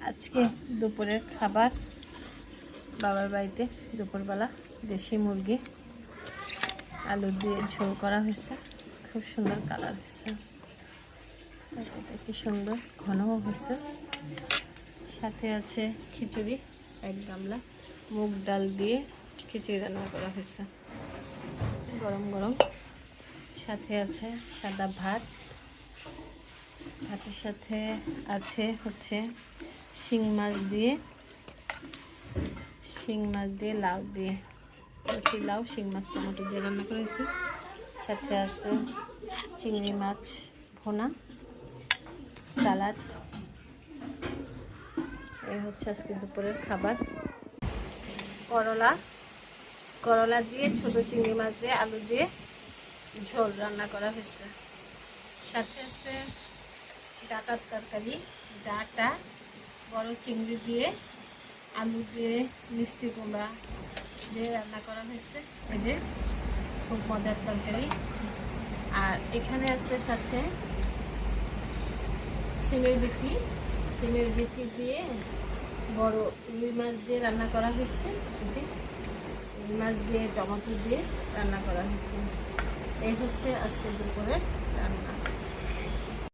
আজকে দুপুরের খাবার বাবার বাড়িতে দুপুরবেলা দেশি মুরগি আলু দিয়ে ঝোল করা হয়েছে। খুব সুন্দর কালার হয়েছে, এটা কি সুন্দর ঘনও হয়েছে। সাথে আছে খিচুড়ি, এক গামলা মুগ ডাল দিয়ে খিচুড়ি রান্না করা হয়েছে গরম গরম। সাথে আছে সাদা ভাত, ভাতের সাথে আছে হচ্ছে শিং মাছ দিয়ে লাউ দিয়ে, কচি লাউ শিং মাছ টমেটো দিয়ে রান্না করেছি। সাথে আছে চিংড়ি মাছ ভোনা, সালাদ। এই হচ্ছে আজকে দুপুরের খাবার। করলা দিয়ে ছোট চিংড়ি মাছ দিয়ে আলু দিয়ে ঝোল রান্না করা হয়েছে। সাথে আছে ডাটার তরকারি, ডাটা বড় চিংড়ি দিয়ে আলু দিয়ে মিষ্টি কুমড়া দিয়ে রান্না করা হয়েছে। এই যে খুব মজার তরকারি। আর এখানে আছে সাথে সিমের বিচি দিয়ে বড় রুই মাছ দিয়ে রান্না করা হয়েছে। যে রুই মাছ দিয়ে টমেটো দিয়ে রান্না করা হয়েছে। এই হচ্ছে আজকে দুপুরের